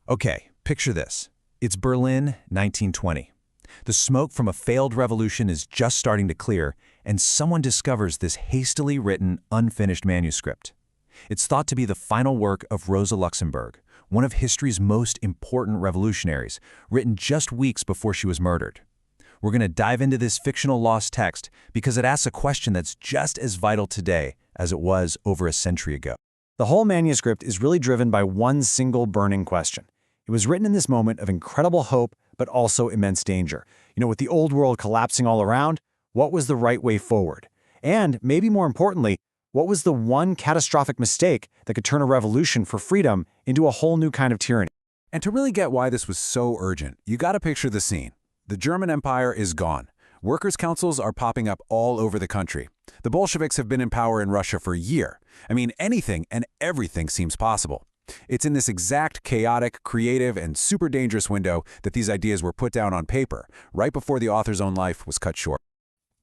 Okay, picture this. It's Berlin, 1920. The smoke from a failed revolution is just starting to clear, and someone discovers this hastily written, unfinished manuscript. It's thought to be the final work of Rosa Luxemburg, one of history's most important revolutionaries, written just weeks before she was murdered. We're going to dive into this fictional lost text because it asks a question that's just as vital today as it was over a century ago. The whole manuscript is really driven by one single burning question. It was written in this moment of incredible hope, but also immense danger. With the old world collapsing all around, what was the right way forward? And, maybe more importantly, what was the one catastrophic mistake that could turn a revolution for freedom into a whole new kind of tyranny? And to really get why this was so urgent, you gotta picture the scene. The German Empire is gone. Workers' councils are popping up all over the country. The Bolsheviks have been in power in Russia for a year. Anything and everything seems possible. It's in this exact chaotic, creative, and super dangerous window that these ideas were put down on paper, right before the author's own life was cut short.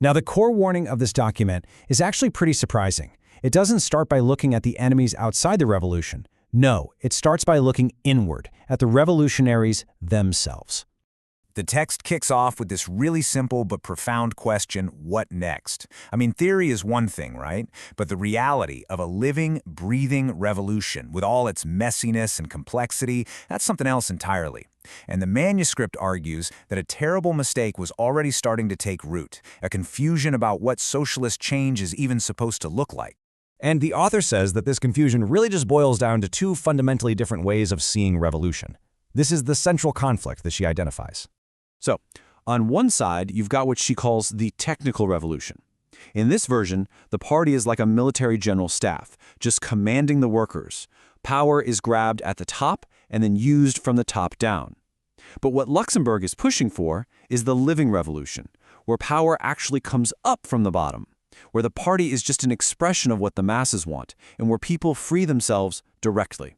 Now, the core warning of this document is actually pretty surprising. It doesn't start by looking at the enemies outside the revolution. No, it starts by looking inward, at the revolutionaries themselves. The text kicks off with this really simple but profound question, what next? Theory is one thing, right? But the reality of a living, breathing revolution with all its messiness and complexity, that's something else entirely. And the manuscript argues that a terrible mistake was already starting to take root, a confusion about what socialist change is even supposed to look like. And the author says that this confusion really just boils down to two fundamentally different ways of seeing revolution. This is the central conflict that she identifies. So, on one side, you've got what she calls the technical revolution. In this version, the party is like a military general staff, just commanding the workers. Power is grabbed at the top and then used from the top down. But what Luxemburg is pushing for is the living revolution, where power actually comes up from the bottom, where the party is just an expression of what the masses want, and where people free themselves directly.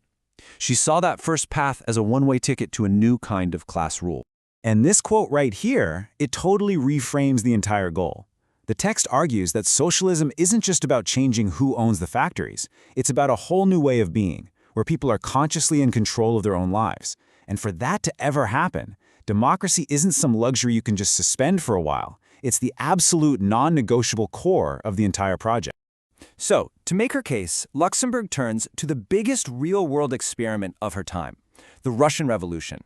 She saw that first path as a one-way ticket to a new kind of class rule. And this quote right here, it totally reframes the entire goal. The text argues that socialism isn't just about changing who owns the factories. It's about a whole new way of being, where people are consciously in control of their own lives. And for that to ever happen, democracy isn't some luxury you can just suspend for a while. It's the absolute non-negotiable core of the entire project. So, to make her case, Luxemburg turns to the biggest real-world experiment of her time, the Russian Revolution.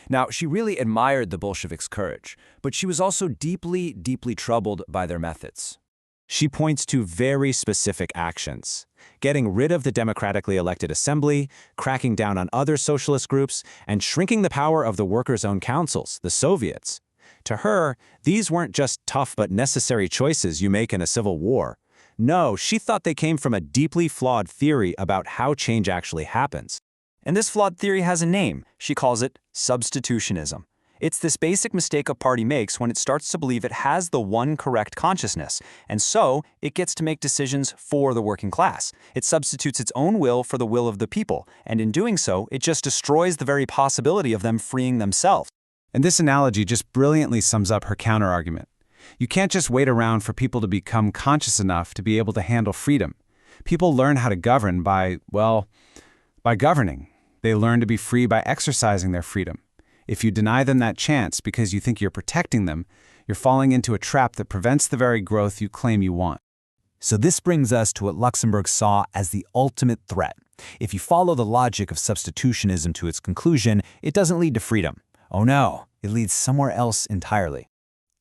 Now, she really admired the Bolsheviks' courage, but she was also deeply, deeply troubled by their methods. She points to very specific actions: getting rid of the democratically elected assembly, cracking down on other socialist groups, and shrinking the power of the workers' own councils, the Soviets. To her, these weren't just tough but necessary choices you make in a civil war. No, she thought they came from a deeply flawed theory about how change actually happens. And this flawed theory has a name. She calls it substitutionism. It's this basic mistake a party makes when it starts to believe it has the one correct consciousness, and so it gets to make decisions for the working class. It substitutes its own will for the will of the people, and in doing so, it just destroys the very possibility of them freeing themselves. And this analogy just brilliantly sums up her counterargument. You can't just wait around for people to become conscious enough to be able to handle freedom. People learn how to govern by governing. They learn to be free by exercising their freedom. If you deny them that chance because you think you're protecting them, you're falling into a trap that prevents the very growth you claim you want. So this brings us to what Luxemburg saw as the ultimate threat. If you follow the logic of substitutionism to its conclusion, it doesn't lead to freedom. Oh no, it leads somewhere else entirely.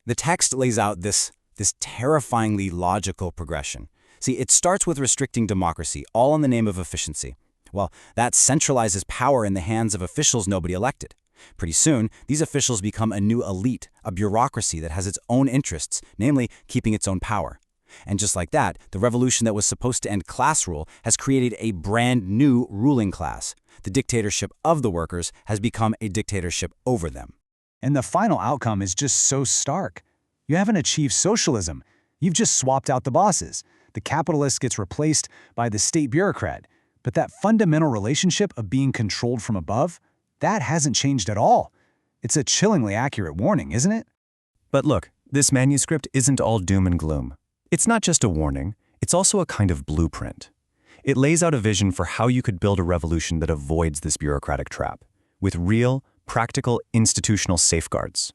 The text lays out this terrifyingly logical progression. See, it starts with restricting democracy, all in the name of efficiency. Well, that centralizes power in the hands of officials nobody elected. Pretty soon, these officials become a new elite, a bureaucracy that has its own interests, namely keeping its own power. And just like that, the revolution that was supposed to end class rule has created a brand new ruling class. The dictatorship of the workers has become a dictatorship over them. And the final outcome is just so stark. You haven't achieved socialism. You've just swapped out the bosses. The capitalist gets replaced by the state bureaucrat. But that fundamental relationship of being controlled from above, that hasn't changed at all. It's a chillingly accurate warning, isn't it? But look, this manuscript isn't all doom and gloom. It's not just a warning, it's also a kind of blueprint. It lays out a vision for how you could build a revolution that avoids this bureaucratic trap. with real, practical institutional safeguards.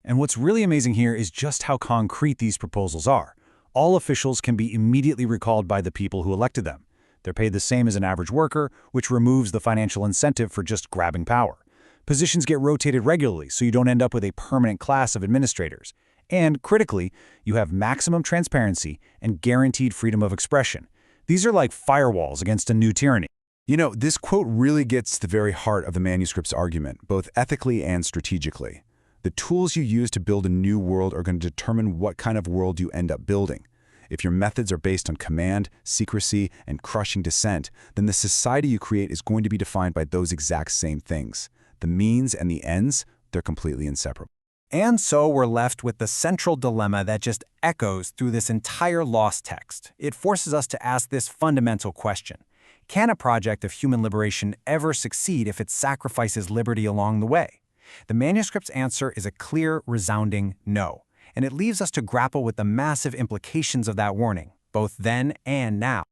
And what's really amazing here is just how concrete these proposals are. All officials can be immediately recalled by the people who elected them. They're paid the same as an average worker, which removes the financial incentive for just grabbing power. Positions get rotated regularly, so you don't end up with a permanent class of administrators. And, critically, you have maximum transparency and guaranteed freedom of expression. These are like firewalls against a new tyranny. You know, this quote really gets to the very heart of the manuscript's argument, both ethically and strategically. The tools you use to build a new world are going to determine what kind of world you end up building. If your methods are based on command, secrecy, and crushing dissent, then the society you create is going to be defined by those exact same things. The means and the ends, they're completely inseparable. And so we're left with the central dilemma that just echoes through this entire lost text. It forces us to ask this fundamental question. Can a project of human liberation ever succeed if it sacrifices liberty along the way? The manuscript's answer is a clear, resounding no, and it leaves us to grapple with the massive implications of that warning, both then and now.